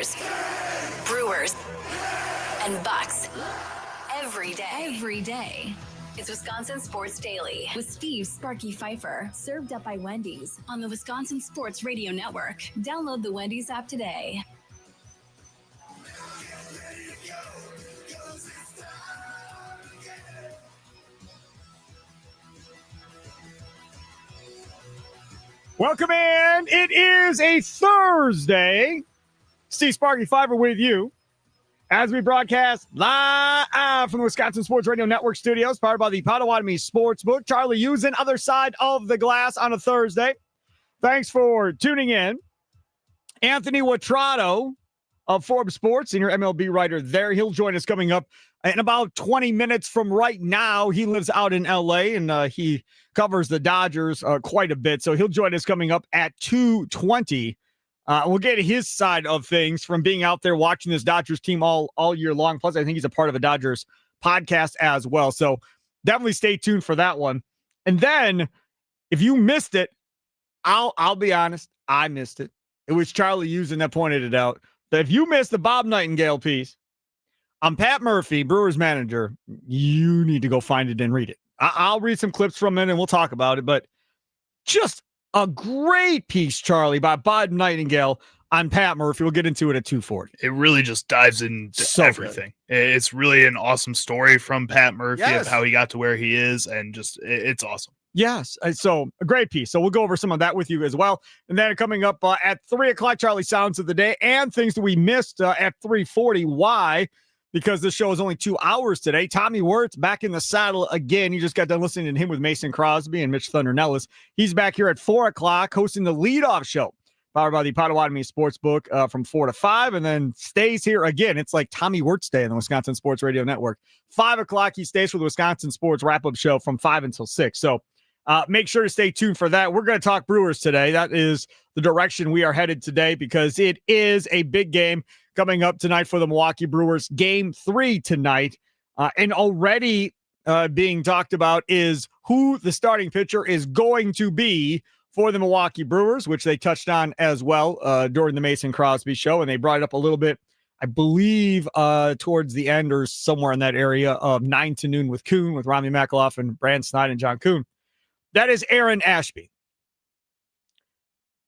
Tigers, Brewers, and Bucks every day. Every day. It's Wisconsin Sports Daily with Steve Sparky Fifer, served up by Wendy's on the Wisconsin Sports Radio Network. Download the Wendy's app today. Welcome in. It is a Thursday. Steve Sparky Fifer with you as we broadcast live from the Wisconsin Sports Radio Network studios, powered by the Potawatomi Sportsbook. Charlie Usen, other side of the glass on a Thursday. Thanks for tuning in. Anthony Witrado of Forbes Sports, senior MLB writer there. He'll join us coming up in about 20 minutes from right now. He lives out in L.A., and he covers the Dodgers quite a bit. So he'll join us coming up at 2:20. We'll get his side of things from being out there watching this Dodgers team all year long. Plus, I think he's a part of a Dodgers podcast as well. So definitely stay tuned for that one. And then if you missed it, I'll be honest, I missed it. It was Charlie Usen that pointed it out. But if you missed the Bob Nightingale piece on Pat Murphy, Brewers manager, you need to go find it and read it. I'll read some clips from it and we'll talk about it. But just a great piece, Charlie, by Bob Nightingale on Pat Murphy. We'll get into it at 2:40. It really just dives into everything. Good. It's really an awesome story from Pat Murphy of how he got to where he is, and just it's awesome. Yes. So a great piece. So we'll go over some of that with you as well. And then coming up at 3 o'clock, Charlie, Sounds of the Day and things that we missed at 3:40. Why? Because this show is only 2 hours today. Tommy Wirtz back in the saddle again. You just got done listening to him with Mason Crosby and Mitch Thunder Nellis. He's back here at 4 o'clock hosting the leadoff show, powered by the Potawatomi Sportsbook from 4 to 5, and then stays here again. It's like Tommy Wirtz Day on the Wisconsin Sports Radio Network. 5 o'clock, he stays for the Wisconsin Sports Wrap-Up Show from 5 until 6. So make sure to stay tuned for that. We're going to talk Brewers today. That is the direction we are headed today because it is a big game coming up tonight for the Milwaukee Brewers. Game 3 tonight. And already being talked about is who the starting pitcher is going to be for the Milwaukee Brewers, which they touched on as well during the Mason Crosby show. And they brought it up a little bit, I believe, towards the end or somewhere in that area of 9 to noon with Kuhn, with Rami Makaloff and Brand Snide and John Kuhn. That is Aaron Ashby.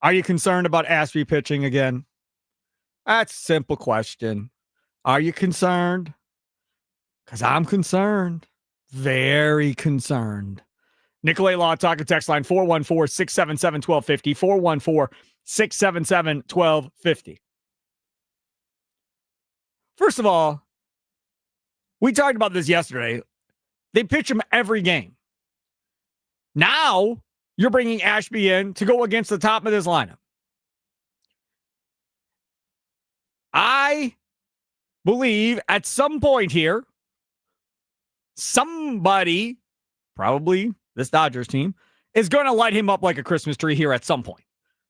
Are you concerned about Ashby pitching again? That's a simple question. Are you concerned? Because I'm concerned. Very concerned. Nicolay Law Talk text line 414-677-1250. 414-677-1250. First of all, we talked about this yesterday. They pitch him every game. Now, you're bringing Ashby in to go against the top of this lineup. I believe at some point here, somebody, probably this Dodgers team, is going to light him up like a Christmas tree here at some point.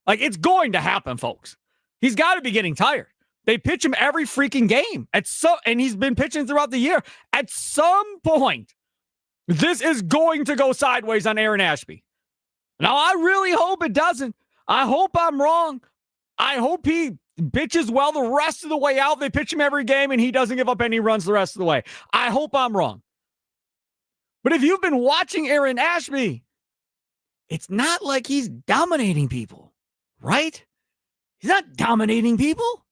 Like, it's going to happen, folks. He's got to be getting tired. They pitch him every freaking game. And he's been pitching throughout the year. At some point, this is going to go sideways on Aaron Ashby. Now, I really hope it doesn't. I hope I'm wrong. I hope he pitches well the rest of the way out. They pitch him every game, and he doesn't give up any runs the rest of the way. I hope I'm wrong. But if you've been watching Aaron Ashby, it's not like he's dominating people, right? He's not dominating people.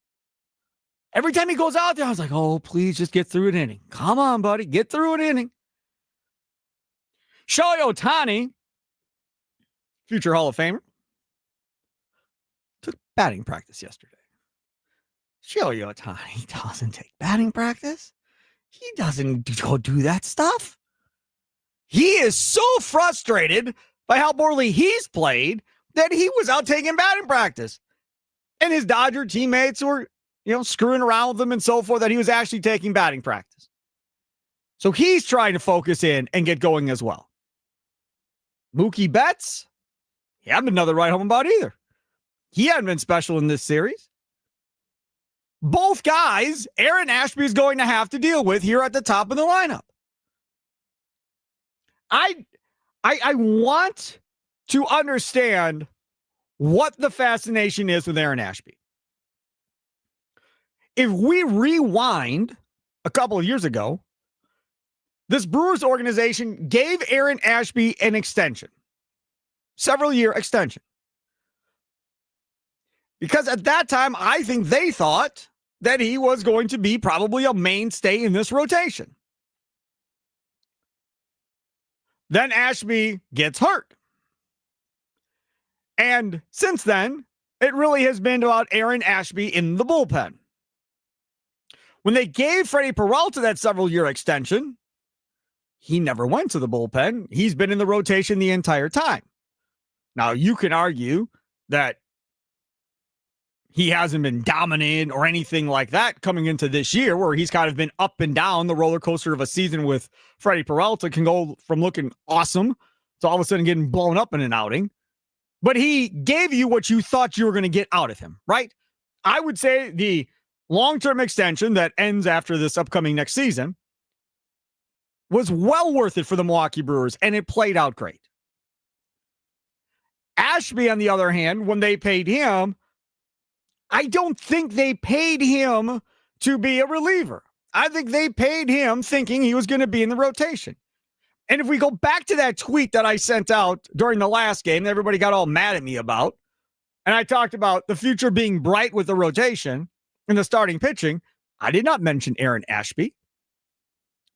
Every time he goes out there, I was like, oh, please just get through an inning. Come on, buddy. Get through an inning. Shohei Ohtani, future Hall of Famer, took batting practice yesterday. Shohei Ohtani doesn't take batting practice. He doesn't go do that stuff. He is so frustrated by how poorly he's played that he was out taking batting practice. And his Dodger teammates were, screwing around with him and so forth, that he was actually taking batting practice. So he's trying to focus in and get going as well. Mookie Betts, he hadn't been another right home about either. He hadn't been special in this series. Both guys, Aaron Ashby is going to have to deal with here at the top of the lineup. I want to understand what the fascination is with Aaron Ashby. If we rewind a couple of years ago, this Brewers organization gave Aaron Ashby an extension, several-year extension. Because at that time, I think they thought that he was going to be probably a mainstay in this rotation. Then Ashby gets hurt. And since then, it really has been about Aaron Ashby in the bullpen. When they gave Freddie Peralta that several-year extension, he never went to the bullpen. He's been in the rotation the entire time. Now, you can argue that he hasn't been dominant or anything like that coming into this year, where he's kind of been up and down. The roller coaster of a season with Freddie Peralta can go from looking awesome to all of a sudden getting blown up in an outing. But he gave you what you thought you were going to get out of him, right? I would say the long-term extension that ends after this upcoming next season was well worth it for the Milwaukee Brewers, and it played out great. Ashby, on the other hand, when they paid him, I don't think they paid him to be a reliever. I think they paid him thinking he was going to be in the rotation. And if we go back to that tweet that I sent out during the last game that everybody got all mad at me about, and I talked about the future being bright with the rotation and the starting pitching, I did not mention Aaron Ashby.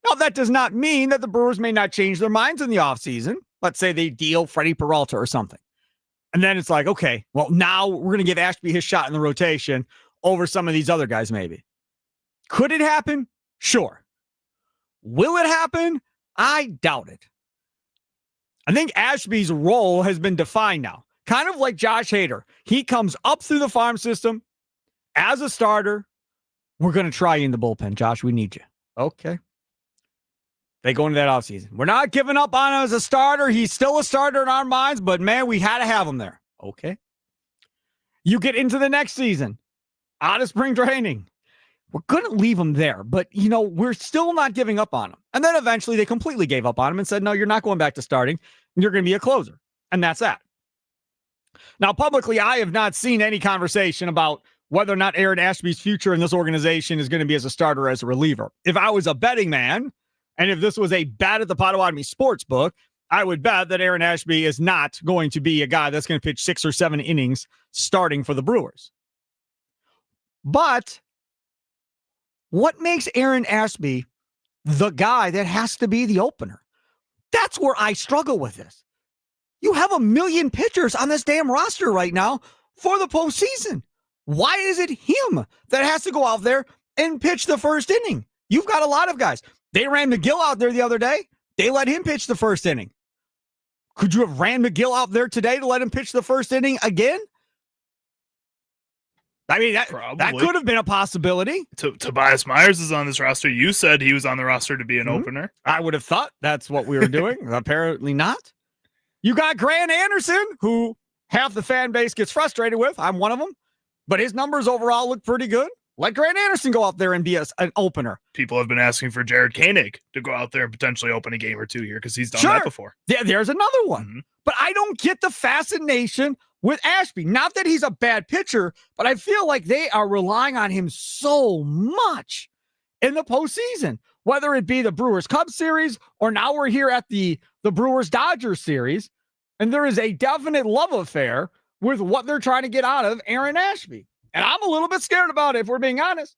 Now, that does not mean that the Brewers may not change their minds in the offseason. Let's say they deal Freddie Peralta or something. And then it's like, okay, well, now we're going to give Ashby his shot in the rotation over some of these other guys maybe. Could it happen? Sure. Will it happen? I doubt it. I think Ashby's role has been defined now. Kind of like Josh Hader. He comes up through the farm system as a starter. We're going to try you in the bullpen, Josh. We need you. Okay. They go into that offseason. We're not giving up on him as a starter. He's still a starter in our minds, but man, we had to have him there. Okay. You get into the next season, out of spring training. We're going to leave him there, but, we're still not giving up on him. And then eventually they completely gave up on him and said, no, you're not going back to starting. You're going to be a closer. And that's that. Now, publicly, I have not seen any conversation about whether or not Aaron Ashby's future in this organization is going to be as a starter or as a reliever. If I was a betting man, and if this was a bet at the Potawatomi Sportsbook, I would bet that Aaron Ashby is not going to be a guy that's going to pitch 6 or 7 innings starting for the Brewers. But what makes Aaron Ashby the guy that has to be the opener? That's where I struggle with this. You have a million pitchers on this damn roster right now for the postseason. Why is it him that has to go out there and pitch the first inning? You've got a lot of guys. They ran McGill out there the other day. They let him pitch the first inning. Could you have ran McGill out there today to let him pitch the first inning again? I mean, that could have been a possibility. Tobias Myers is on this roster. You said he was on the roster to be an opener. I would have thought that's what we were doing. Apparently not. You got Grant Anderson, who half the fan base gets frustrated with. I'm one of them. But his numbers overall look pretty good. Let Grant Anderson go out there and be an opener. People have been asking for Jared Koenig to go out there and potentially open a game or two here because he's done that before. Yeah, there's another one. Mm-hmm. But I don't get the fascination with Ashby. Not that he's a bad pitcher, but I feel like they are relying on him so much in the postseason, whether it be the Brewers-Cubs series or now we're here at the Brewers-Dodgers series, and there is a definite love affair with what they're trying to get out of Aaron Ashby. And I'm a little bit scared about it, if we're being honest.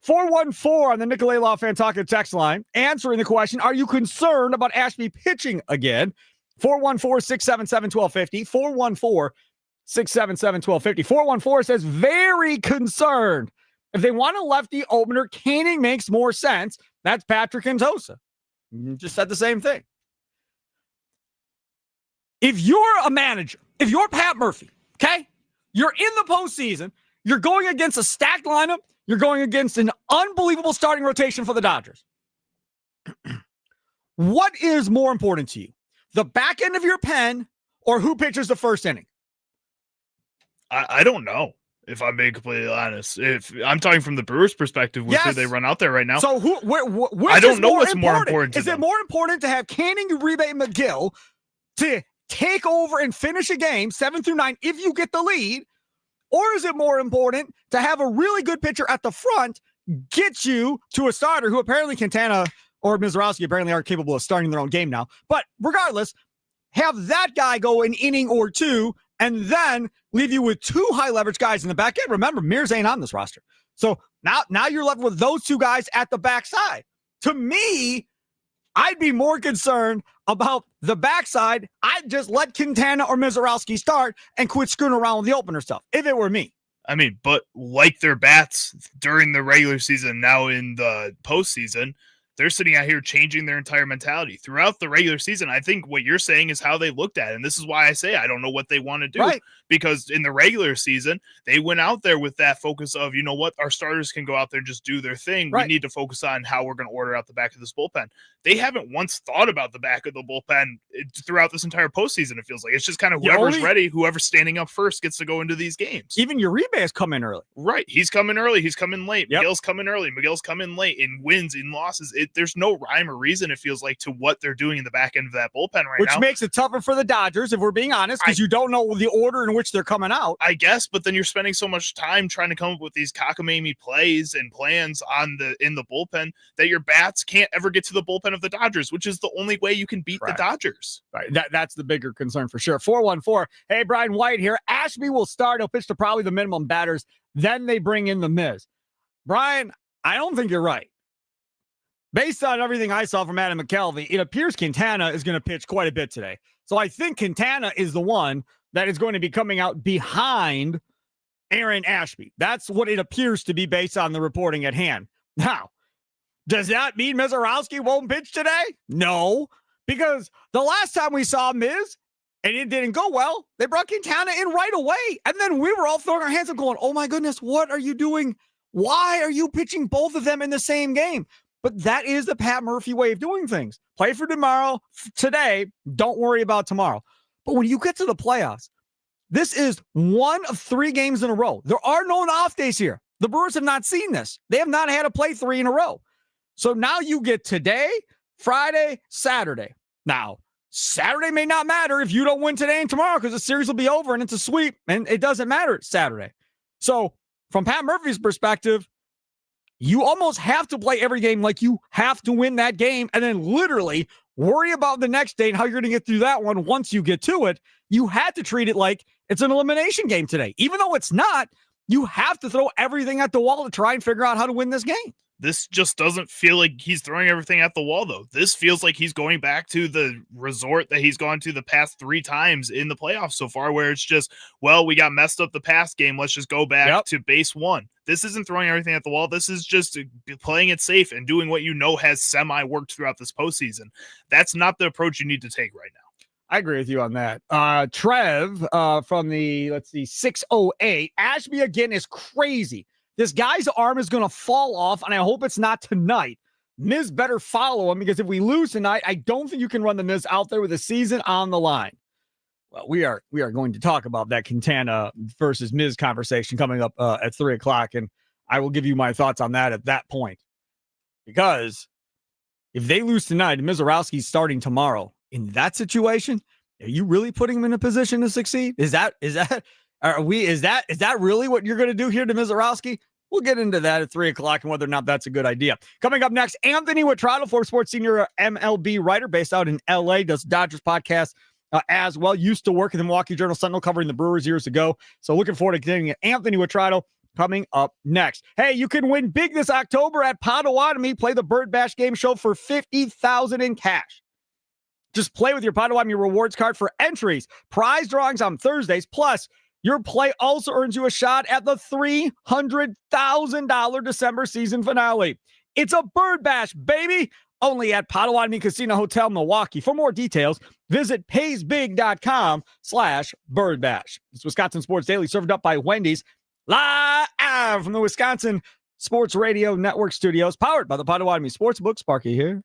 414 on the Nicolay Law Fan Talking text line, answering the question, are you concerned about Ashby pitching again? 414-677-1250. 414-677-1250. 414 says, very concerned. If they want a lefty opener, Koenig makes more sense. That's Patrick Antosa. Just said the same thing. If you're a manager, if you're Pat Murphy, okay, you're in the postseason, you're going against a stacked lineup. You're going against an unbelievable starting rotation for the Dodgers. What is more important to you? The back end of your pen or who pitches the first inning? I don't know, if I'm being completely honest. If I'm talking from the Brewers' perspective, with who they run out there right now. So I don't know what's more important to them. Is it more important to have Koenig, Uribe, and McGill to take over and finish a game 7 through 9 if you get the lead? Or is it more important to have a really good pitcher at the front get you to a starter who apparently Quintana or Mizorowski apparently are capable of starting their own game now. But regardless, have that guy go an inning or two and then leave you with two high leverage guys in the back end. Remember, Mears ain't on this roster. So now you're left with those two guys at the backside. To me, I'd be more concerned about the backside. I'd just let Quintana or Mizorowski start and quit screwing around with the opener stuff, if it were me. I mean, but like their bats during the regular season, now in the postseason, they're sitting out here changing their entire mentality throughout the regular season. I think what you're saying is how they looked at it. And this is why I say I don't know what they want to do. Right. Because in the regular season, they went out there with that focus of, you know what, our starters can go out there and just do their thing. Right. We need to focus on how we're going to order out the back of this bullpen. They haven't once thought about the back of the bullpen throughout this entire postseason, it feels like. It's just kind of whoever's ready, whoever's standing up first gets to go into these games. Even Uribe has come in early. Right. He's coming early. He's coming late. Yep. Miguel's coming early. Miguel's coming late in wins, in losses. There's no rhyme or reason, it feels like, to what they're doing in the back end of that bullpen right Which now. Which makes it tougher for the Dodgers, if we're being honest, because you don't know the order in which they're coming out. I guess, but then you're spending so much time trying to come up with these cockamamie plays and plans in the bullpen that your bats can't ever get to the bullpen of the Dodgers, which is the only way you can beat the Dodgers. Right. That's the bigger concern for sure. 414. Hey, Brian White here. Ashby will start. He'll pitch to probably the minimum batters. Then they bring in the Miz. Brian, I don't think you're right. Based on everything I saw from Adam McKelvey, it appears Quintana is going to pitch quite a bit today. So I think Quintana is the one that is going to be coming out behind Aaron Ashby. That's what it appears to be based on the reporting at hand. Now, does that mean Mizorowski won't pitch today? No, because the last time we saw Miz and it didn't go well, they brought Quintana in right away. And then we were all throwing our hands up going, oh my goodness, what are you doing? Why are you pitching both of them in the same game? But that is the Pat Murphy way of doing things. Play for tomorrow, today, don't worry about tomorrow. But when you get to the playoffs, this is one of 3 games in a row. There are no off days here. The Brewers have not seen this. They have not had to play 3 in a row. So now you get today, Friday, Saturday. Now, Saturday may not matter if you don't win today and tomorrow because the series will be over and it's a sweep and it doesn't matter. It's Saturday. So from Pat Murphy's perspective, you almost have to play every game like you have to win that game and then literally worry about the next day and how you're going to get through that one once you get to it. You had to treat it like it's an elimination game today. Even though it's not, you have to throw everything at the wall to try and figure out how to win this game. This just doesn't feel like he's throwing everything at the wall, though. This feels like he's going back to the resort that he's gone to the past 3 times in the playoffs so far, where it's just, well, we got messed up the past game. Let's just go back to base 1. This isn't throwing everything at the wall. This is just playing it safe and doing what you know has semi-worked throughout this postseason. That's not the approach you need to take right now. I agree with you on that. Trev from the, 608. Ashby again is crazy. This guy's arm is going to fall off, and I hope it's not tonight. Miz better follow him because if we lose tonight, I don't think you can run the Miz out there with the season on the line. Well, we are going to talk about that Quintana versus Miz conversation coming up at 3:00, and I will give you my thoughts on that at that point. Because if they lose tonight and Mizorowski's starting tomorrow, in that situation, are you really putting him in a position to succeed? Is that really what you're going to do here to Mizorowski? We'll get into that at 3:00 and whether or not that's a good idea. Coming up next, Anthony Witrado, Forbes Sports senior MLB writer based out in LA, does Dodgers podcast as well. Used to work in the Milwaukee Journal Sentinel covering the Brewers years ago. So looking forward to getting Anthony Witrado coming up next. Hey, you can win big this October at Potawatomi. Play the Bird Bash game show for $50,000 in cash. Just play with your Potawatomi rewards card for entries, prize drawings on Thursdays, plus your play also earns you a shot at the $300,000 December season finale. It's a Bird Bash, baby, only at Potawatomi Casino Hotel, Milwaukee. For more details, visit paysbig.com/birdbash. It's Wisconsin Sports Daily, served up by Wendy's, live from the Wisconsin Sports Radio Network studios, powered by the Potawatomi Sportsbook. Sparky here.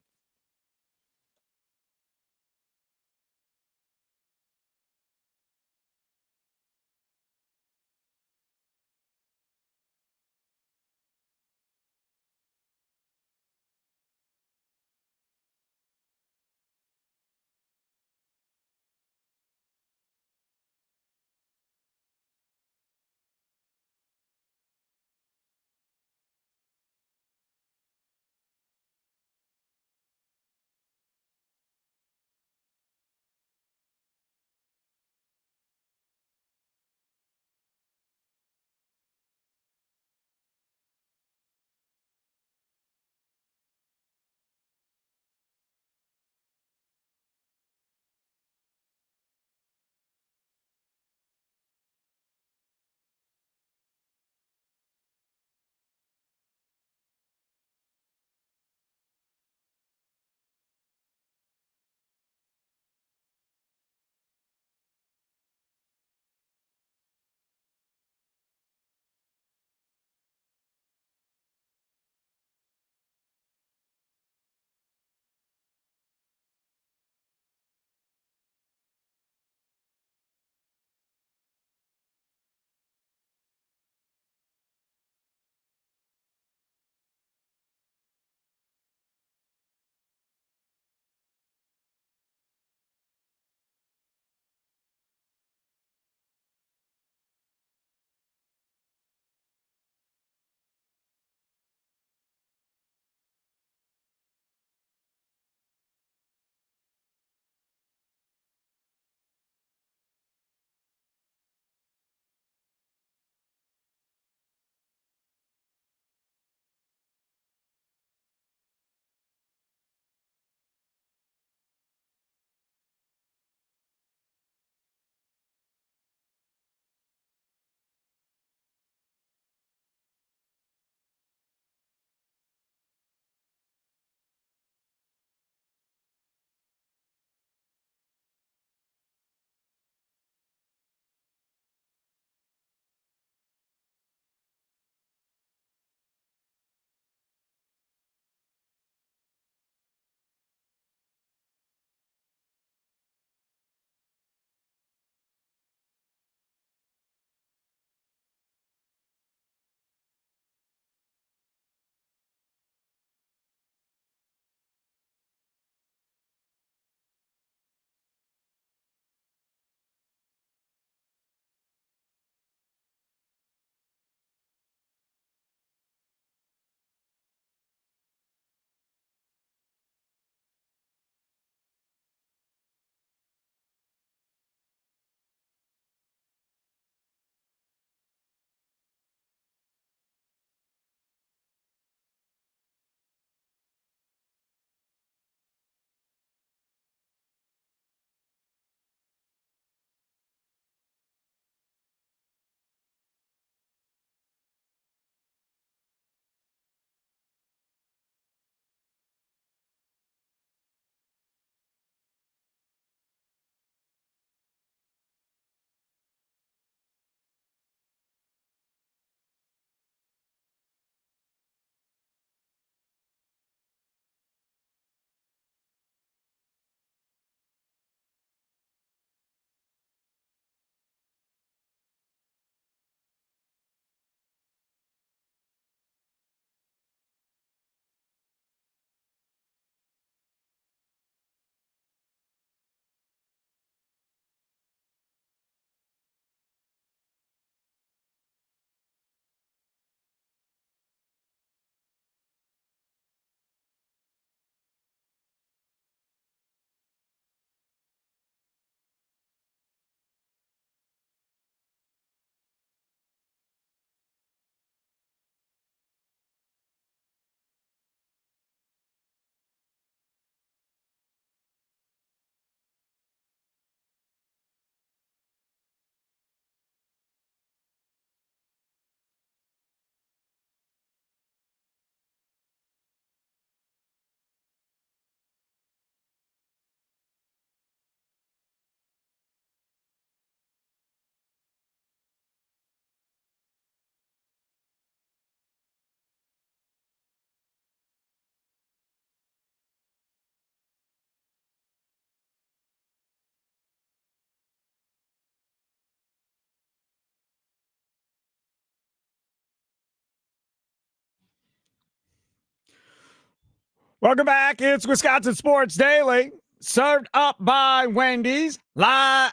Welcome back. It's Wisconsin Sports Daily, served up by Wendy's, live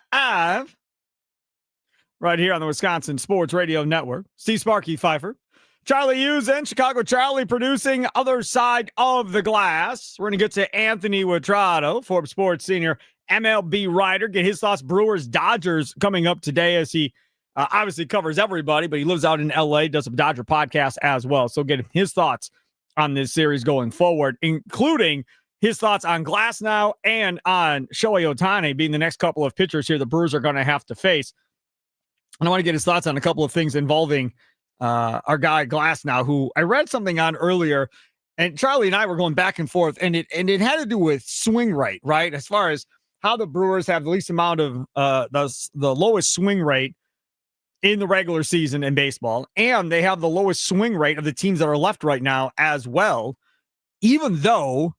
right here on the Wisconsin Sports Radio Network. Steve Sparky Fifer, Charlie Usen, Chicago Charlie producing other side of the glass. We're going to get to Anthony Witrado, Forbes Sports senior MLB writer, get his thoughts. Brewers, Dodgers coming up today as he obviously covers everybody, but he lives out in L.A., does a Dodger podcast as well. So get his thoughts on this series going forward, including his thoughts on Glasnow and on Shohei Ohtani being the next couple of pitchers here the Brewers are going to have to face. And I want to get his thoughts on a couple of things involving our guy Glasnow, who I read something on earlier, and Charlie and I were going back and forth, and it had to do with swing rate, right? As far as how the Brewers have the least amount of the lowest swing rate in the regular season in baseball, and they have the lowest swing rate of the teams that are left right now as well, even though,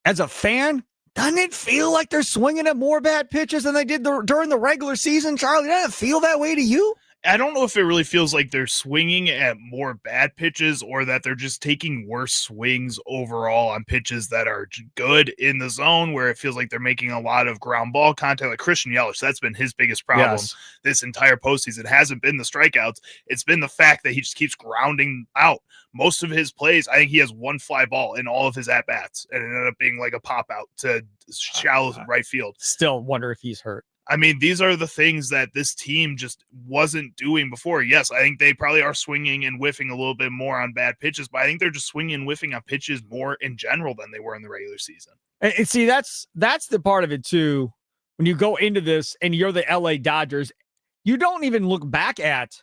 as a fan, doesn't it feel like they're swinging at more bad pitches than they did during the regular season, Charlie? Doesn't it feel that way to you? I don't know if it really feels like they're swinging at more bad pitches or that they're just taking worse swings overall on pitches that are good in the zone, where it feels like they're making a lot of ground ball contact, like Christian Yelich. That's been his biggest problem this entire postseason. It hasn't been the strikeouts. It's been the fact that he just keeps grounding out. Most of his plays, I think he has one fly ball in all of his at-bats, and it ended up being like a pop-out to shallow right field. Still wonder if he's hurt. I mean, these are the things that this team just wasn't doing before. Yes, I think they probably are swinging and whiffing a little bit more on bad pitches, but I think they're just swinging and whiffing on pitches more in general than they were in the regular season. And see, that's the part of it, too. When you go into this and you're the LA Dodgers, you don't even look back at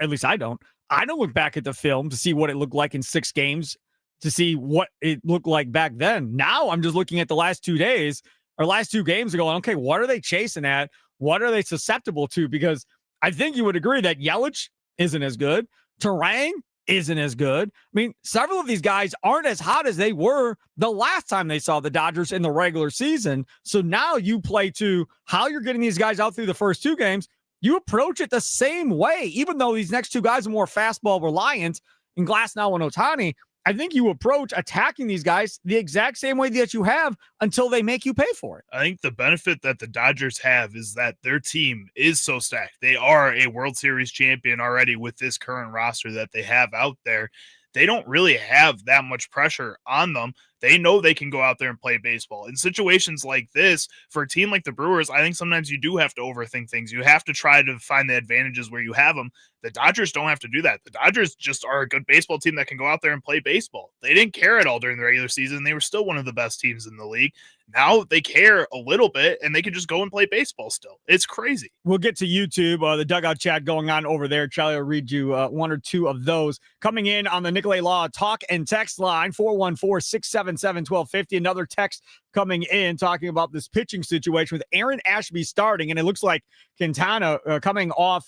least I don't look back at the film to see what it looked like in 6 games, to see what it looked like back then. Now I'm just looking at the last 2 days. Our last 2 games are going, okay, what are they chasing at? What are they susceptible to? Because I think you would agree that Yelich isn't as good. Terang isn't as good. I mean, several of these guys aren't as hot as they were the last time they saw the Dodgers in the regular season. So now you play to how you're getting these guys out through the first 2 games. You approach it the same way, even though these next 2 guys are more fastball reliant in Glasnow and Ohtani. I think you approach attacking these guys the exact same way that you have until they make you pay for it. I think the benefit that the Dodgers have is that their team is so stacked. They are a World Series champion already with this current roster that they have out there. They don't really have that much pressure on them. They know they can go out there and play baseball. In situations like this, for a team like the Brewers, I think sometimes you do have to overthink things. You have to try to find the advantages where you have them. The Dodgers don't have to do that. The Dodgers just are a good baseball team that can go out there and play baseball. They didn't care at all during the regular season. They were still one of the best teams in the league. Now they care a little bit, and they can just go and play baseball still. It's crazy. We'll get to YouTube, the dugout chat going on over there. Charlie will read you 1 or 2 of those. Coming in on the Nicolay Law talk and text line, 414-677-1250. Another text coming in talking about this pitching situation with Aaron Ashby starting, and it looks like Quintana coming off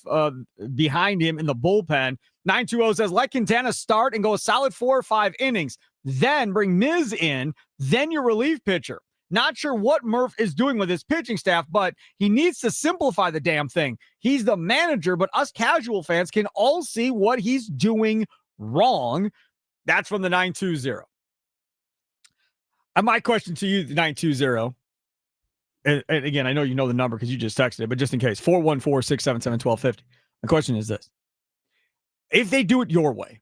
behind him in the bullpen. 920 says, let Quintana start and go a solid 4 or 5 innings. Then bring Miz in, then your relief pitcher. Not sure what Murph is doing with his pitching staff, but he needs to simplify the damn thing. He's the manager, but us casual fans can all see what he's doing wrong. That's from the 920. And my question to you, the 920, and again, I know you know the number because you just texted it, but just in case, 414-677-1250. The question is this. If they do it your way,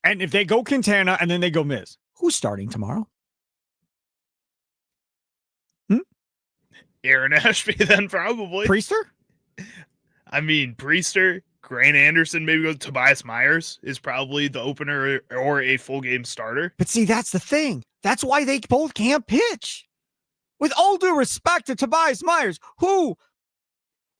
and if they go Quintana and then they go Miz, who's starting tomorrow? Aaron Ashby then probably. Priester? I mean, Priester, Grant Anderson, maybe go Tobias Myers is probably the opener or a full game starter. But see, that's the thing. That's why they both can't pitch. With all due respect to Tobias Myers, who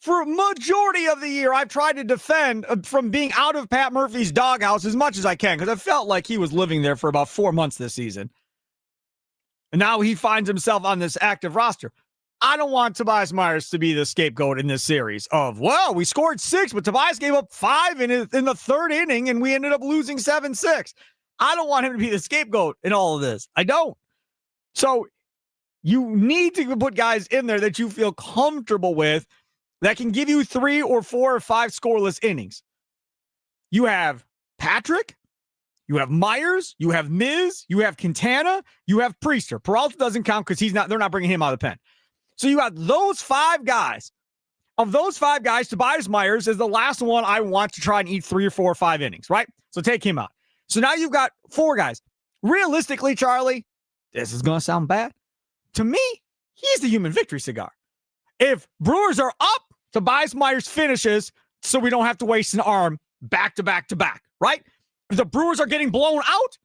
for a majority of the year I've tried to defend from being out of Pat Murphy's doghouse as much as I can, because I felt like he was living there for about 4 months this season. And now he finds himself on this active roster. I don't want Tobias Myers to be the scapegoat in this series of, well, we scored 6, but Tobias gave up 5 in the 3rd inning, and we ended up losing 7-6. I don't want him to be the scapegoat in all of this. I don't. So you need to put guys in there that you feel comfortable with that can give you 3 or 4 or 5 scoreless innings. You have Patrick, You have Myers, you have Miz, you have Quintana, you have Priester. Peralta doesn't count because they're not bringing him out of the pen. So you have those 5 guys. Of those 5 guys, Tobias Myers is the last one I want to try and eat 3 or 4 or 5 innings, right? So take him out. So now you've got 4 guys. Realistically, Charlie, this is going to sound bad. To me, he's the human victory cigar. If Brewers are up, Tobias Myers finishes so we don't have to waste an arm back to back to back, right? If the Brewers are getting blown out,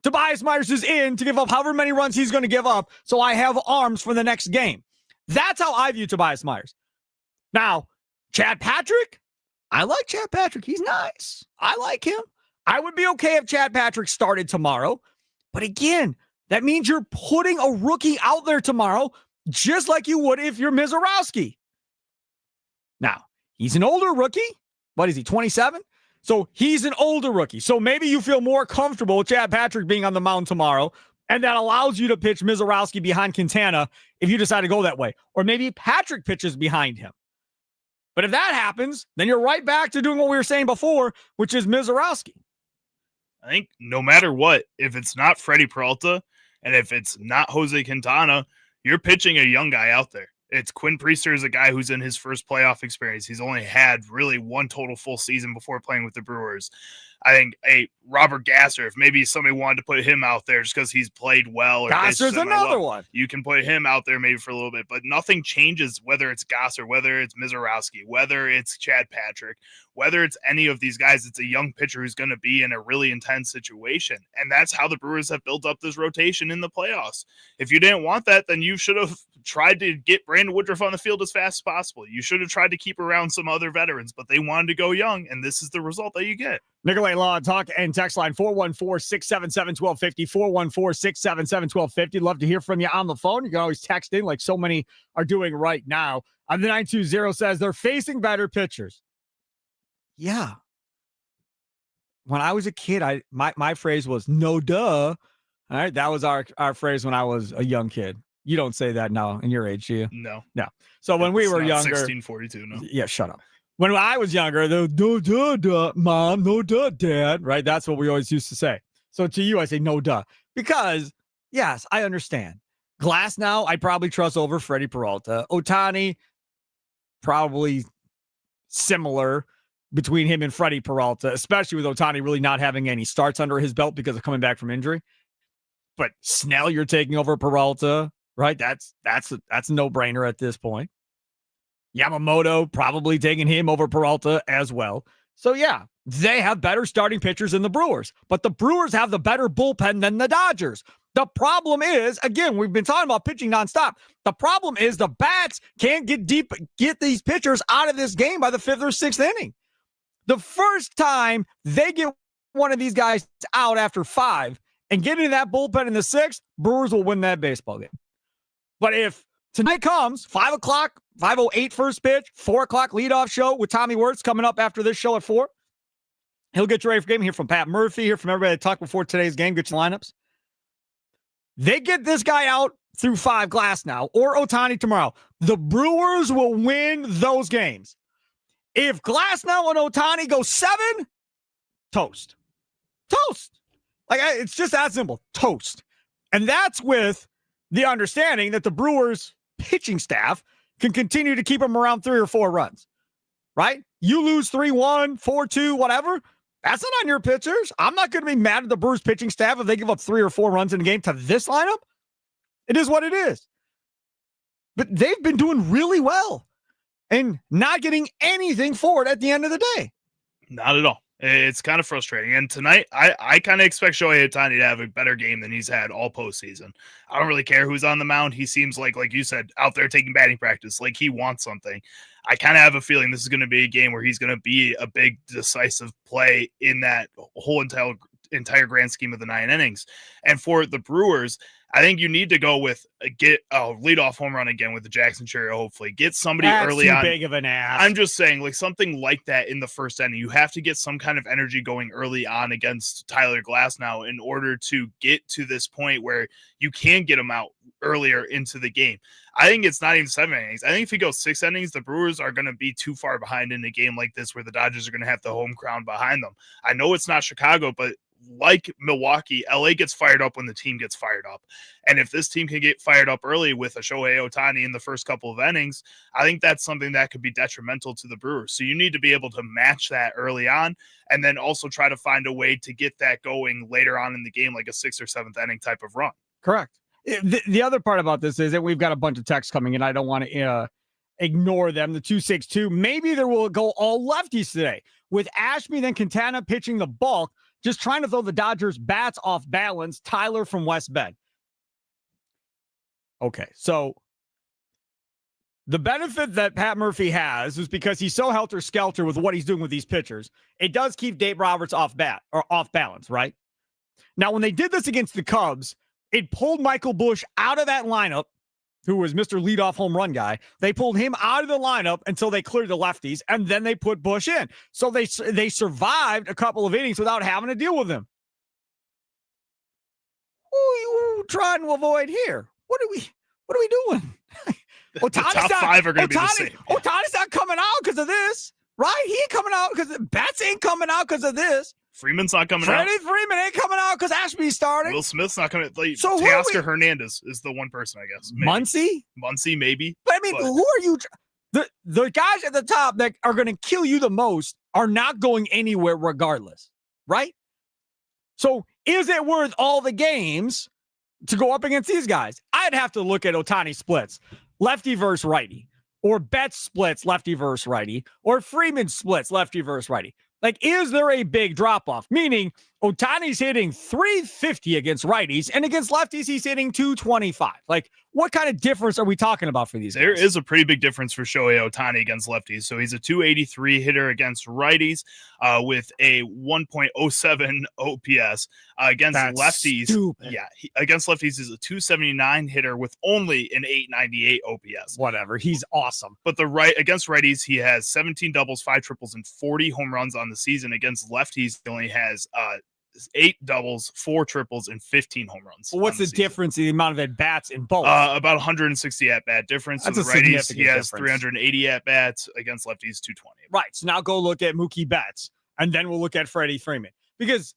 Tobias Myers is in to give up however many runs he's going to give up so I have arms for the next game. That's how I view Tobias Myers. Now, Chad Patrick, I like Chad Patrick. He's nice. I like him. I would be okay if Chad Patrick started tomorrow. But again, that means you're putting a rookie out there tomorrow just like you would if you're Mizorowski. Now, he's an older rookie. What is he, 27? So he's an older rookie. So maybe you feel more comfortable with Chad Patrick being on the mound tomorrow, and that allows you to pitch Mizorowski behind Quintana if you decide to go that way. Or maybe Patrick pitches behind him. But if that happens, then you're right back to doing what we were saying before, which is Mizorowski. I think no matter what, if it's not Freddie Peralta and if it's not Jose Quintana, you're pitching a young guy out there. It's Quinn Priester is a guy who's in his first playoff experience. He's only had really 1 total full season before playing with the Brewers. I think Robert Gasser, if maybe somebody wanted to put him out there just because he's played well. Gasser's another one. You can put him out there maybe for a little bit, but nothing changes whether it's Gasser, whether it's Mizorowski, whether it's Chad Patrick, whether it's any of these guys. It's a young pitcher who's going to be in a really intense situation. And that's how the Brewers have built up this rotation in the playoffs. If you didn't want that, then you should have tried to get Brandon Woodruff on the field as fast as possible. You should have tried to keep around some other veterans, but they wanted to go young, and this is the result that you get. Nicolay Law Talk and text line 414-677-1250, 414-677-1250. Love to hear from you on the phone. You can always text in like so many are doing right now. The 920 says they're facing better pitchers. Yeah. When I was a kid, my phrase was no duh. All right. That was our phrase when I was a young kid. You don't say that now in your age, do you? No. So when we were younger. 1642, no. Yeah, shut up. When I was younger, no duh, mom, no duh, dad, right? That's what we always used to say. So to you, I say no duh. Because, yes, I understand. Glass now, I'd probably trust over Freddie Peralta. Ohtani, probably similar between him and Freddie Peralta, especially with Ohtani really not having any starts under his belt because of coming back from injury. But Snell, you're taking over Peralta, right? That's a no-brainer at this point. Yamamoto probably taking him over Peralta as well. So, yeah, they have better starting pitchers than the Brewers. But the Brewers have the better bullpen than the Dodgers. The problem is, again, we've been talking about pitching nonstop. The problem is the bats can't get these pitchers out of this game by the 5th or 6th inning. The first time they get one of these guys out after 5 and get into that bullpen in the 6th, Brewers will win that baseball game. But if tonight comes, 5 o'clock, 5:08 first pitch, 4 o'clock leadoff show with Tommy Wirtz coming up after this show at 4. He'll get you ready for game. Hear from Pat Murphy, hear from everybody that talked before today's game, get your lineups. They get this guy out through 5 Glass now, or Ohtani tomorrow. The Brewers will win those games. If Glass now and Ohtani go 7, toast. Toast. Like, it's just that simple. Toast. And that's with the understanding that the Brewers pitching staff can continue to keep them around 3 or 4 runs, right? You lose 3-1, 4-2, whatever. That's not on your pitchers. I'm not going to be mad at the Brewers pitching staff if they give up 3 or 4 runs in a game to this lineup. It is what it is. But they've been doing really well and not getting anything for it at the end of the day. Not at all. It's kind of frustrating. And tonight, I kind of expect Shohei Ohtani to have a better game than he's had all postseason. I don't really care who's on the mound. He seems like you said, out there taking batting practice, like he wants something. I kind of have a feeling this is going to be a game where he's going to be a big decisive play in that whole entire grand scheme of the 9 innings. And for the Brewers, I think you need to go with get a leadoff home run again with the Jackson Chourio. Hopefully, get somebody early on. Big of an ass. I'm just saying, like something like that in the first inning. You have to get some kind of energy going early on against Tyler Glasnow in order to get to this point where you can get him out earlier into the game. I think it's not even 7 innings. I think if you go 6 innings, the Brewers are going to be too far behind in a game like this where the Dodgers are going to have the home crowd behind them. I know it's not Chicago, but like Milwaukee, LA gets fired up when the team gets fired up. And if this team can get fired up early with a Shohei Ohtani in the first couple of innings, I think that's something that could be detrimental to the Brewers. So you need to be able to match that early on and then also try to find a way to get that going later on in the game, like a 6th or 7th inning type of run. Correct. The other part about this is that we've got a bunch of texts coming in. I don't want to ignore them. The 262, maybe there will go all lefties today with Ashby, then Quintana pitching the bulk. Just trying to throw the Dodgers bats off balance. Tyler from West Bend. Okay, so the benefit that Pat Murphy has is because he's so helter-skelter with what he's doing with these pitchers. It does keep Dave Roberts off balance, right? Now, when they did this against the Cubs, it pulled Michael Busch out of that lineup, who was Mr. Leadoff home run guy. They pulled him out of the lineup until they cleared the lefties, and then they put Busch in. So they survived a couple of innings without having to deal with him. What are you trying to avoid here? What are we doing? The top 5 are going to be the same. Ohtani's not coming out because of this, right? He ain't coming out because bats ain't coming out because of this. Freeman's not coming out. Freeman ain't coming out because Ashby's starting. Will Smith's not coming out. Like, so Teoscar Hernandez is the one person, I guess. Muncy, maybe. But I mean, who are you? The guys at the top that are going to kill you the most are not going anywhere regardless, right? So is it worth all the games to go up against these guys? I'd have to look at Ohtani splits, lefty versus righty, or Betts splits, lefty versus righty, or Freeman splits, lefty versus righty. Like, is there a big drop-off? Meaning, Ohtani's hitting 350 against righties, and against lefties, he's hitting 225. Like, what kind of difference are we talking about for these guys? There is a pretty big difference for Shohei Ohtani against lefties. So he's a 283 hitter against righties with a 1.07 OPS. Against lefties, stupid. Against lefties is a 279 hitter with only an 898 OPS. Whatever, he's awesome. But against righties, he has 17 doubles, 5 triples, and 40 home runs on the season. Against lefties, he only has 8 doubles, 4 triples, and 15 home runs. Well, what's the difference in the amount of at-bats in both? About 160 at-bat difference. That's so the righties, he has 380 at-bats. Against lefties, 220. Right. So now go look at Mookie Betts, and then we'll look at Freddie Freeman. Because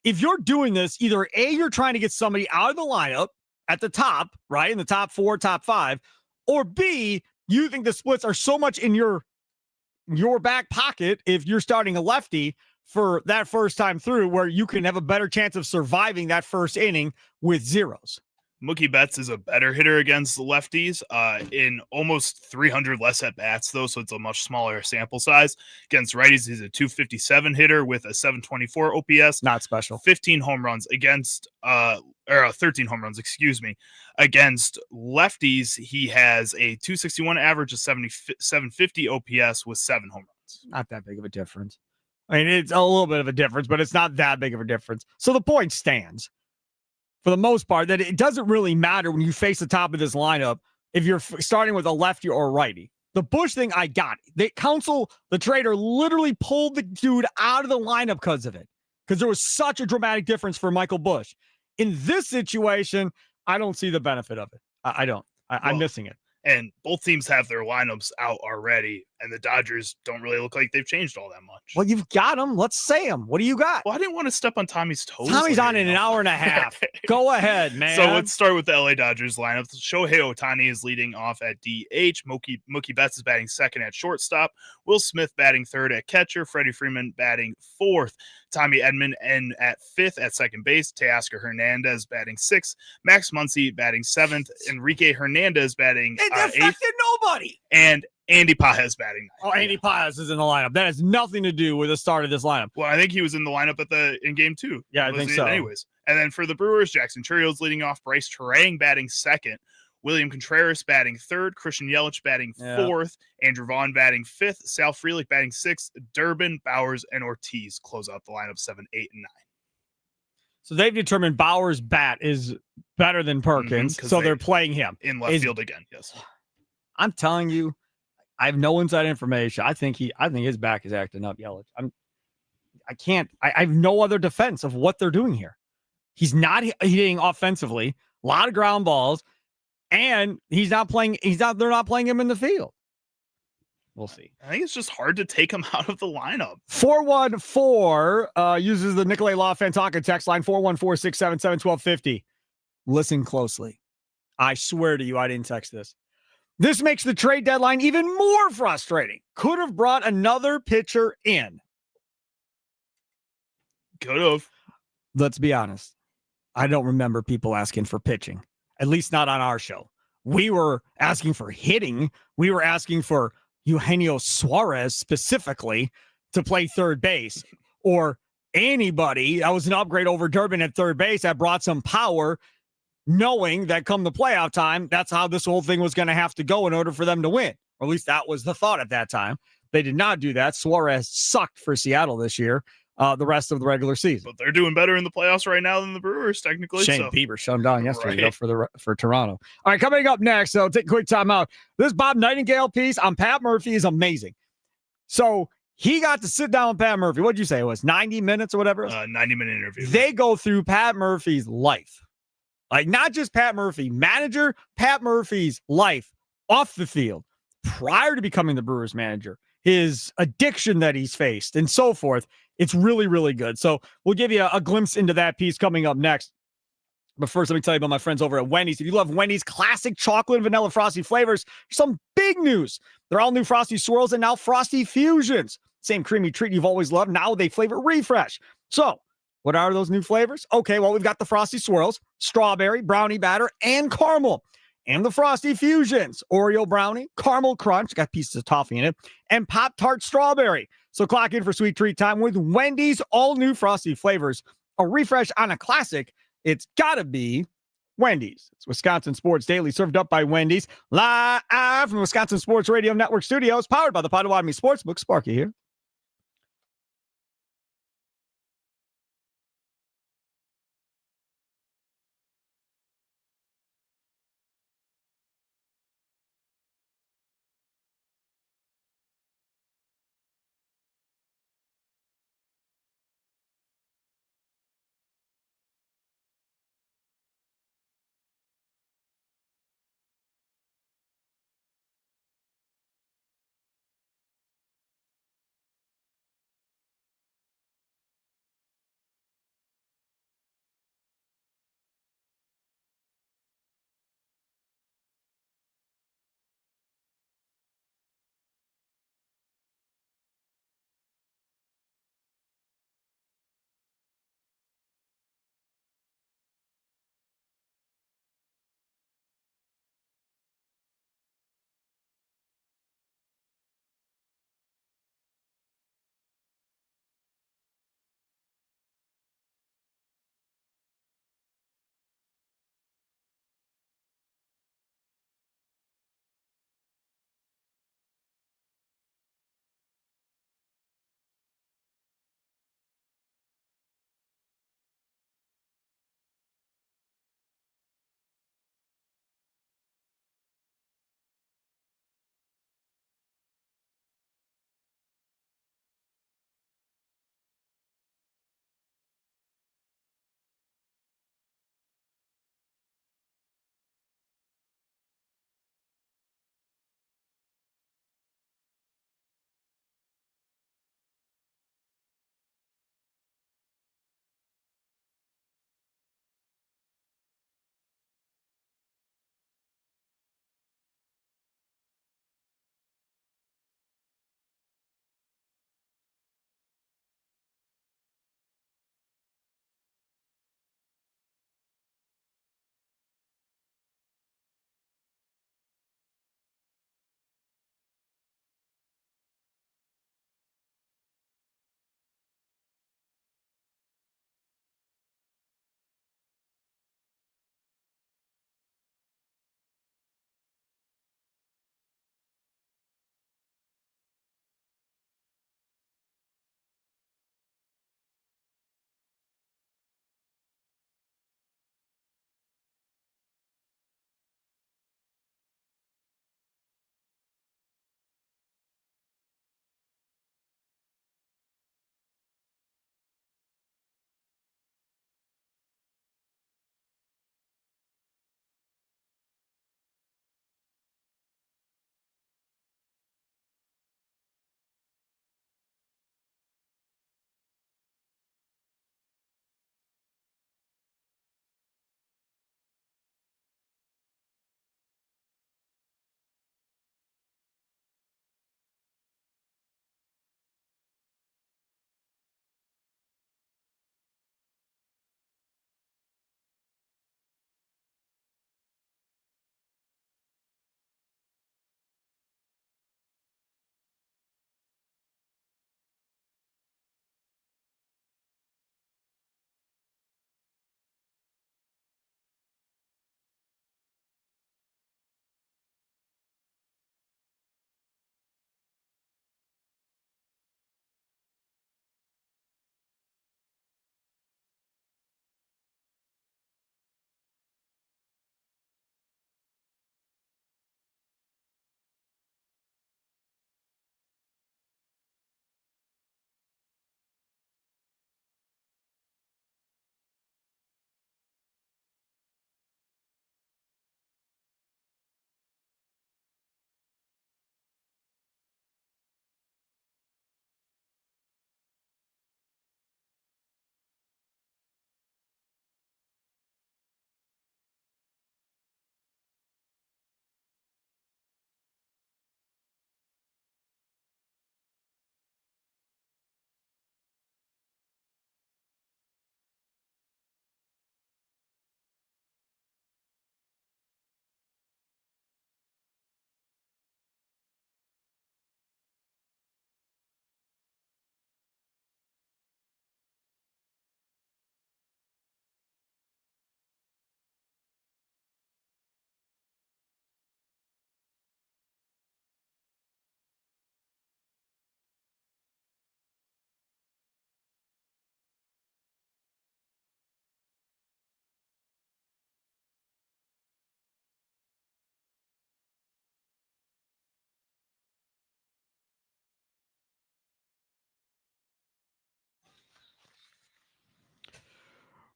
if you're doing this, either A, you're trying to get somebody out of the lineup at the top, right, in the top 4, top 5, or B, you think the splits are so much in your back pocket if you're starting a lefty for that first time through where you can have a better chance of surviving that first inning with zeros. Mookie Betts is a better hitter against lefties in almost 300 less at-bats, though, so it's a much smaller sample size. Against righties, he's a 257 hitter with a 724 OPS. Not special. 15 home runs against 13 home runs, excuse me. Against lefties, he has a 261 average of 750 OPS with 7 home runs. Not that big of a difference. I mean, it's a little bit of a difference, but it's not that big of a difference. So the point stands, for the most part, that it doesn't really matter when you face the top of this lineup if you're starting with a lefty or a righty. The Busch thing, I got it. The trader literally pulled the dude out of the lineup because of it, because there was such a dramatic difference for Michael Busch. In this situation, I don't see the benefit of it. I don't. I'm missing it. And both teams have their lineups out already, and the Dodgers don't really look like they've changed all that much. Well, you've got them. Let's say them. What do you got? Well, I didn't want to step on Tommy's toes. Tommy's on in an hour and a half. Go ahead, man. So let's start with the LA Dodgers lineup. Shohei Ohtani is leading off at DH. Mookie Betts is batting second at shortstop. Will Smith batting third at catcher. Freddie Freeman batting fourth. Tommy Edman and at fifth at second base. Teoscar Hernandez batting sixth. Max Muncy batting seventh. Enrique Hernandez batting eighth. Nobody. And Andy Pajes batting ninth. Oh, Andy Pajes is in the lineup. That has nothing to do with the start of this lineup. Well, I think he was in the lineup in game 2. Yeah, I think so. Anyways. And then for the Brewers, Jackson Chourio's leading off. Bryce Terang batting second. William Contreras batting third, Christian Yelich batting fourth, Andrew Vaughn batting fifth, Sal Frelick batting sixth, Durbin, Bowers, and Ortiz close out the lineup 7, 8, and 9. So they've determined Bauer's bat is better than Perkins, so they're playing him in left field again. Yes, I'm telling you, I have no inside information. I think his back is acting up, Yelich. I have no other defense of what they're doing here. He's not hitting offensively, a lot of ground balls, and they're not playing him in the field. We'll see. I think it's just hard to take him out of the lineup. 414 uses the Nicolay Law Fantaca text line 414-677-1250. Listen closely. I swear to you, I didn't text this. This makes the trade deadline even more frustrating. Could have brought another pitcher in. Could have. Let's be honest. I don't remember people asking for pitching, at least not on our show. We were asking for hitting. We were asking for Eugenio Suarez specifically to play third base, or anybody that was an upgrade over Durbin at third base that brought some power, knowing that come the playoff time, that's how this whole thing was going to have to go in order for them to win. Or at least that was the thought at that time. They did not do that. Suarez sucked for Seattle this year, the rest of the regular season. But they're doing better in the playoffs right now than the Brewers, technically. Shane Bieber shut them down yesterday for Toronto. All right, coming up next, so take a quick time out. This Bob Nightingale piece on Pat Murphy is amazing. So he got to sit down with Pat Murphy. What did you say? It was 90 minutes or whatever? 90-minute interview. They go through Pat Murphy's life. Like, not just Pat Murphy, manager, Pat Murphy's life off the field prior to becoming the Brewers manager, his addiction that he's faced, and so forth. It's really, really good. So we'll give you a glimpse into that piece coming up next. But first, let me tell you about my friends over at Wendy's. If you love Wendy's classic chocolate and vanilla frosty flavors, some big news. They're all new Frosty Swirls and now Frosty Fusions. Same creamy treat you've always loved. Now they flavor refresh. So what are those new flavors? Okay, well, we've got the Frosty Swirls, strawberry, brownie batter, and caramel. And the Frosty Fusions, Oreo brownie, caramel crunch, got pieces of toffee in it, and Pop-Tart strawberry. So clock in for sweet treat time with Wendy's all-new Frosty flavors. A refresh on a classic. It's got to be Wendy's. It's Wisconsin Sports Daily, served up by Wendy's. Live from the Wisconsin Sports Radio Network studios, powered by the Potawatomi Sportsbook. Sparky here.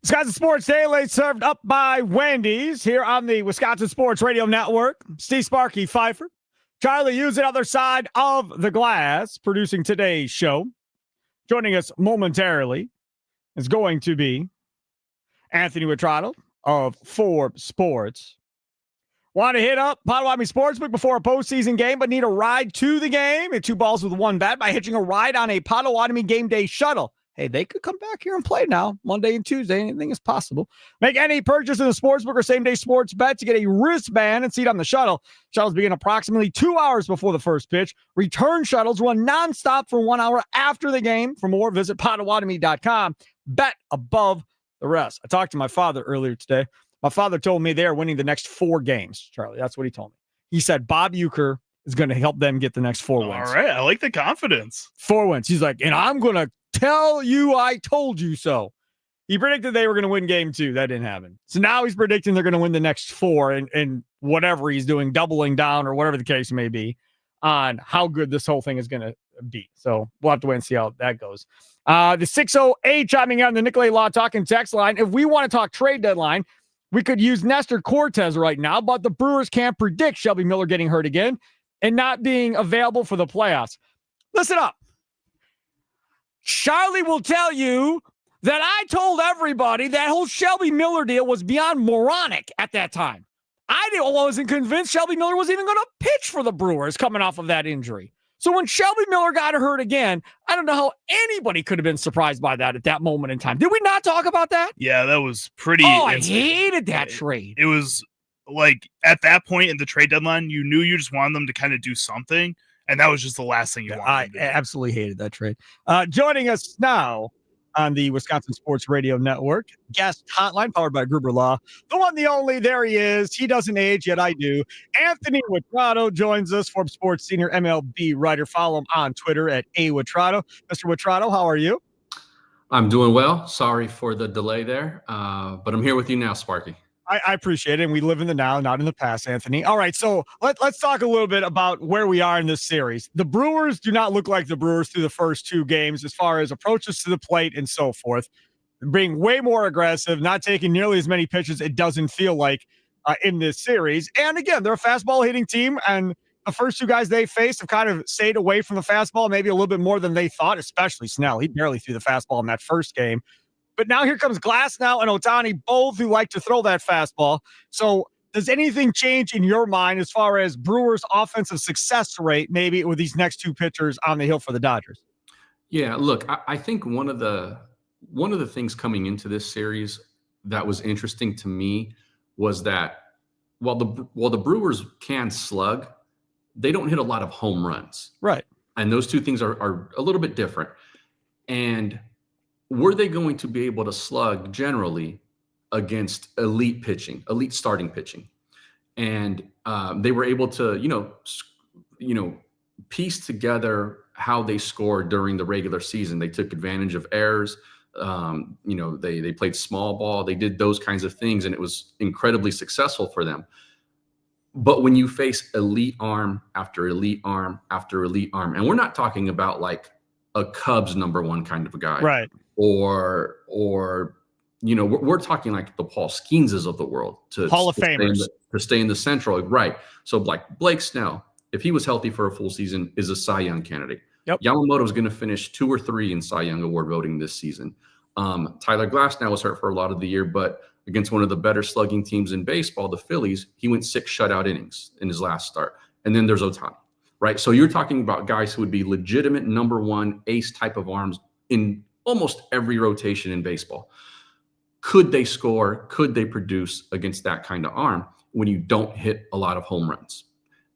Wisconsin Sports Daily served up by Wendy's here on the Wisconsin Sports Radio Network. Steve Sparky Fifer. Charlie Hughes, the other side of the glass, producing today's show. Joining us momentarily is going to be Anthony Witrado of Forbes Sports. Want to hit up Potawatomi Sportsbook before a postseason game, but need a ride to the game at 2 balls with 1 bat by hitching a ride on a Potawatomi game day shuttle. Hey, they could come back here and play now, Monday and Tuesday. Anything is possible. Make any purchase in the sportsbook or same-day sports bet to get a wristband and seat on the shuttle. Shuttles begin approximately 2 hours before the first pitch. Return shuttles run nonstop for 1 hour after the game. For more, visit Potawatomi.com. Bet above the rest. I talked to my father earlier today. My father told me they are winning the next 4 games, Charlie. That's what he told me. He said Bob Uecker is going to help them get the next 4 wins. All right. I like the confidence. 4 wins. He's like, and I'm going to tell you I told you so. He predicted they were going to win game 2. That didn't happen. So now he's predicting they're going to win the next 4 and whatever he's doing, doubling down or whatever the case may be on how good this whole thing is going to be. So we'll have to wait and see how that goes. The 608 chiming in on the Nicolay Law Talking text line. If we want to talk trade deadline, we could use Nestor Cortez right now, but the Brewers can't predict Shelby Miller getting hurt again and not being available for the playoffs. Listen up. Charlie will tell you that I told everybody that whole Shelby Miller deal was beyond moronic at that time. I wasn't convinced Shelby Miller was even going to pitch for the Brewers coming off of that injury. So when Shelby Miller got hurt again, I don't know how anybody could have been surprised by that at that moment in time. Did we not talk about that? Yeah, that was pretty. I hated that trade. It was like at that point in the trade deadline, you knew you just wanted them to kind of do something. And that was just the last thing you wanted. I absolutely hated that trade. Joining us now on the Wisconsin Sports Radio Network, guest hotline powered by Gruber Law. The one, the only, there he is. He doesn't age, yet I do. Anthony Witrado joins us, Forbes Sports senior MLB writer. Follow him on Twitter at @Witrado. Mr. Witrado, how are you? I'm doing well. Sorry for the delay there, but I'm here with you now, Sparky. I appreciate it. And we live in the now, not in the past, Anthony. All right, so let's talk a little bit about where we are in this series. The Brewers do not look like the Brewers through the first 2 games as far as approaches to the plate and so forth. Being way more aggressive, not taking nearly as many pitches, it doesn't feel like in this series. And again, they're a fastball hitting team, and the first 2 guys they faced have kind of stayed away from the fastball, maybe a little bit more than they thought, especially Snell. He barely threw the fastball in that first game. But now here comes Glasnow and Ohtani, both who like to throw that fastball. So does anything change in your mind as far as Brewers' offensive success rate, maybe with these next 2 pitchers on the hill for the Dodgers? Yeah, look, I think one of the things coming into this series that was interesting to me was that while the Brewers can slug, they don't hit a lot of home runs. Right. And those 2 things are a little bit different. And were they going to be able to slug generally against elite pitching, elite starting pitching? And they were able to, piece together how they scored during the regular season. They took advantage of errors. They played small ball. They did those kinds of things, and it was incredibly successful for them. But when you face elite arm after elite arm after elite arm, and we're not talking about like a Cubs #1 kind of a guy, right? Or we're talking like the Paul Skeneses of the world, to Hall of Famers, to stay in the Central, right? So like Blake Snell, if he was healthy for a full season, is a Cy Young candidate. Yep. Yamamoto is going to finish 2 or 3 in Cy Young Award voting this season. Tyler Glasnow was hurt for a lot of the year, but against one of the better slugging teams in baseball, the Phillies, he went 6 shutout innings in his last start. And then there's Ohtani, right? So you're talking about guys who would be legitimate #1 ace type of arms in almost every rotation in baseball. Could they score? Could they produce against that kind of arm when you don't hit a lot of home runs?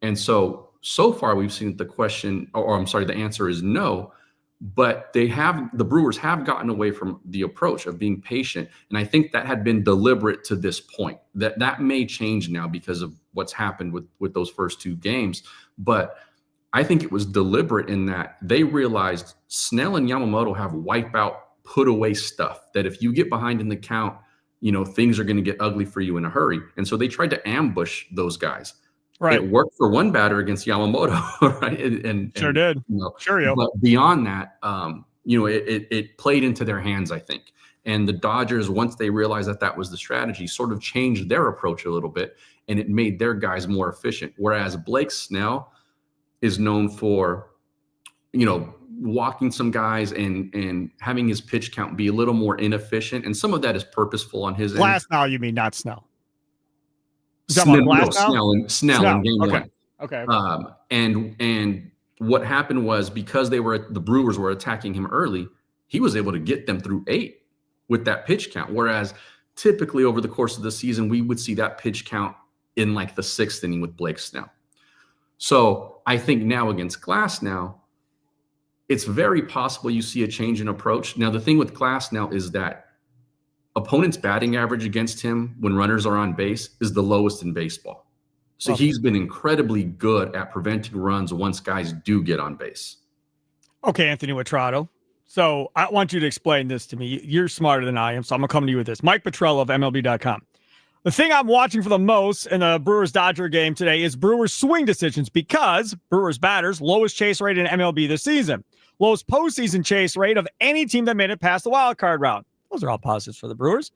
And so far we've seen the answer is no, but the Brewers have gotten away from the approach of being patient. And I think that had been deliberate to this point. That may change now because of what's happened with those first 2 games. But I think it was deliberate in that they realized Snell and Yamamoto have wipeout, put away stuff that if you get behind in the count, things are going to get ugly for you in a hurry. And so they tried to ambush those guys. Right. It worked for one batter against Yamamoto, right? And sure did. Sure. But beyond that, it played into their hands, I think. And the Dodgers, once they realized that that was the strategy, sort of changed their approach a little bit, and it made their guys more efficient. Whereas Blake Snell is known for, walking some guys and having his pitch count be a little more inefficient. And some of that is purposeful on his end. Glasnow, you mean, not Snell? Snell in game okay. one. Okay. And what happened was, because the Brewers were attacking him early, he was able to get them through 8 with that pitch count. Whereas typically over the course of the season, we would see that pitch count in like the 6th inning with Blake Snell. So I think now against Glasnow, it's very possible you see a change in approach. Now, the thing with Glasnow is that opponents' batting average against him when runners are on base is the lowest in baseball. So he's been incredibly good at preventing runs once guys do get on base. Okay, Anthony Witrado. So I want you to explain this to me. You're smarter than I am, so I'm going to come to you with this. Mike Petrella of MLB.com. The thing I'm watching for the most in the Brewers-Dodger game today is Brewers swing decisions, because Brewers batters, lowest chase rate in MLB this season. Lowest postseason chase rate of any team that made it past the wild card round. Those are all positives for the Brewers.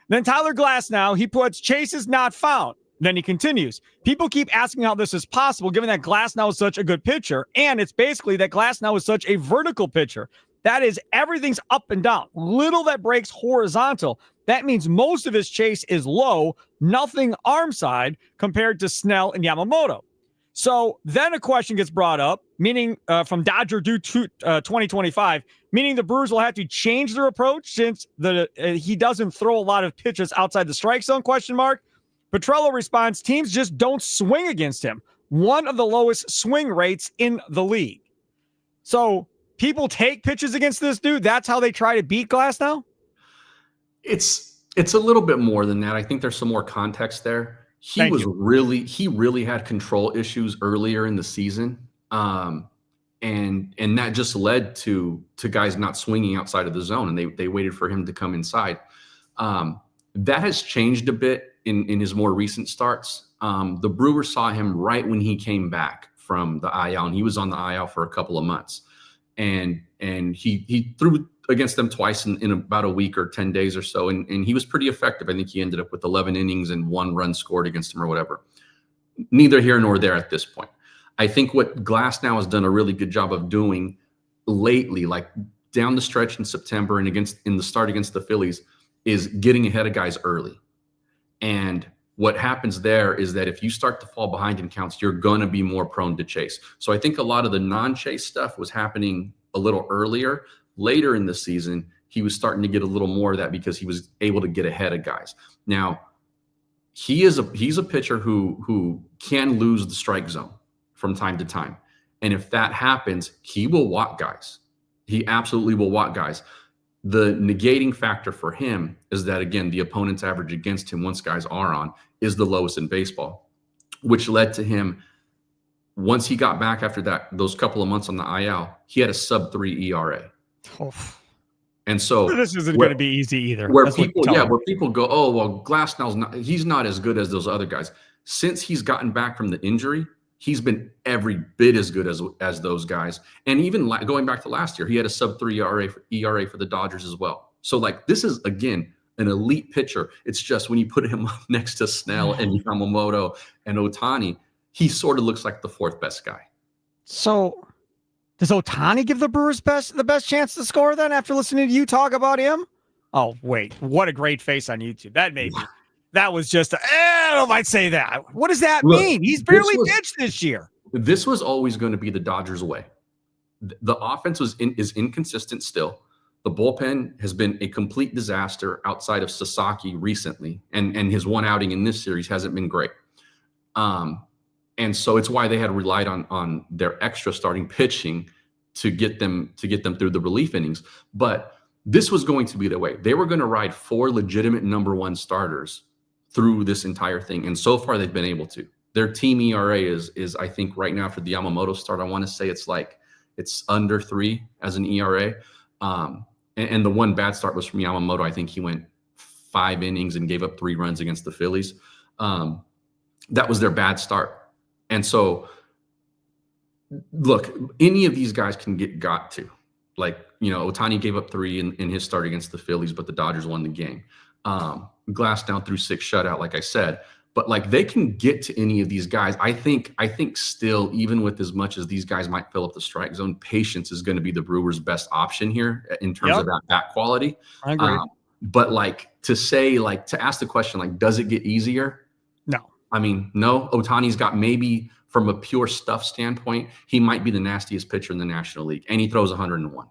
Then Tyler Glasnow, he puts chases not found. Then he continues. People keep asking how this is possible, given that Glasnow is such a good pitcher. And it's basically that Glasnow is such a vertical pitcher. That is, everything's up and down. Little that breaks horizontal. That means most of his chase is low, nothing arm side, compared to Snell and Yamamoto. So then a question gets brought up, meaning from Dodger due to 2025, meaning the Brewers will have to change their approach since he doesn't throw a lot of pitches outside the strike zone, ? Petrello responds, teams just don't swing against him. One of the lowest swing rates in the league. So people take pitches against this dude. That's how they try to beat Glasnow? It's a little bit more than that. I think there's some more context there. He really had control issues earlier in the season. And that just led to guys not swinging outside of the zone, and they waited for him to come inside. That has changed a bit in his more recent starts. The Brewers saw him right when he came back from the IL, and he was on the IL for a couple of months. And he threw against them twice in about a week or 10 days or so. And he was pretty effective. I think he ended up with 11 innings and 1 run scored against him or whatever. Neither here nor there at this point. I think what Glasnow has done a really good job of doing lately, like down the stretch in September and in the start against the Phillies, is getting ahead of guys early. And what happens there is that if you start to fall behind in counts, you're going to be more prone to chase. So I think a lot of the non-chase stuff was happening a little earlier. Later in the season, he was starting to get a little more of that because he was able to get ahead of guys. Now, he's a pitcher who can lose the strike zone from time to time. And if that happens, he will walk guys. He absolutely will walk guys. The negating factor for him is that, again, the opponent's average against him once guys are on is the lowest in baseball, which led to him, once he got back after those couple of months on the IL, he had a sub-3 ERA. Oh. And so this isn't going to be easy either. Where people go, oh, well, Glasnow's he's not as good as those other guys. Since he's gotten back from the injury, he's been every bit as good as those guys. And even going back to last year, he had a sub-3 ERA for the Dodgers as well. So, this is, again, an elite pitcher. It's just when you put him up next to Snell and Yamamoto and Ohtani, he sort of looks like the 4th best guy. So does Ohtani give the Brewers the best chance to score then after listening to you talk about him? Oh, wait. What a great face on YouTube. That was just, I don't know if I'd say that. What does that mean? He's barely pitched this year. This was always going to be the Dodgers' way. The offense is inconsistent still. The bullpen has been a complete disaster outside of Sasaki recently, and his one outing in this series hasn't been great. And so it's why they had relied on their extra starting pitching to get them through the relief innings. But this was going to be the way. They were going to ride 4 legitimate number 1 starters through this entire thing. And so far they've been able to. Their team ERA is I think right now for the Yamamoto start, I want to say it's under 3 as an ERA. And the one bad start was from Yamamoto. I think he went 5 innings and gave up 3 runs against the Phillies. That was their bad start. And so, look, any of these guys can get got to. Like, Ohtani gave up 3 in his start against the Phillies, but the Dodgers won the game. Glass down through 6 shutout, like I said. But like they can get to any of these guys. I think still, even with as much as these guys might fill up the strike zone, patience is going to be the Brewers' best option here in terms of that bat quality. I agree. But like to ask the question, like, does it get easier? No. I mean, no. Ohtani's got, maybe from a pure stuff standpoint, he might be the nastiest pitcher in the National League, and he throws 101.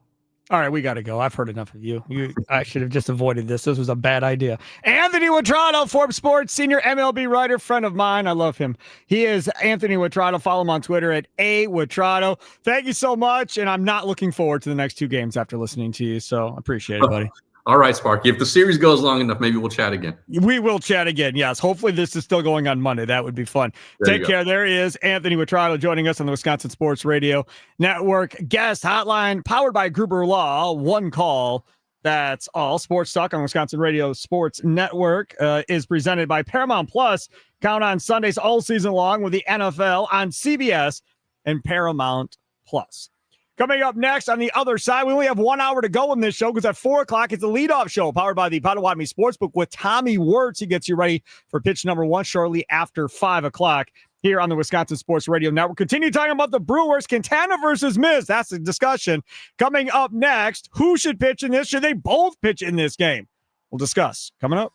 All right, we got to go. I've heard enough of you. I should have just avoided this. This was a bad idea. Anthony Witrado, Forbes Sports senior MLB writer, friend of mine. I love him. He is Anthony Witrado. Follow him on Twitter at @Witrado. Thank you so much, and I'm not looking forward to the next 2 games after listening to you, so I appreciate it, buddy. All right, Sparky. If the series goes long enough, maybe we'll chat again. We will chat again, yes. Hopefully this is still going on Monday. That would be fun. Take care. There he is, Anthony Witrado, joining us on the Wisconsin Sports Radio Network. Guest hotline powered by Gruber Law. 1 call. That's all. Sports Talk on Wisconsin Radio Sports Network is presented by Paramount Plus. Count on Sundays all season long with the NFL on CBS and Paramount Plus. Coming up next on the other side, we only have 1 hour to go in this show because at 4 o'clock, it's the leadoff show powered by the Potawatomi Sportsbook with Tommy Wirtz. He gets you ready for pitch number 1 shortly after 5 o'clock here on the Wisconsin Sports Radio Network. Continue talking about the Brewers, Quintana versus Miz. That's the discussion. Coming up next, who should pitch in this? Should they both pitch in this game? We'll discuss coming up.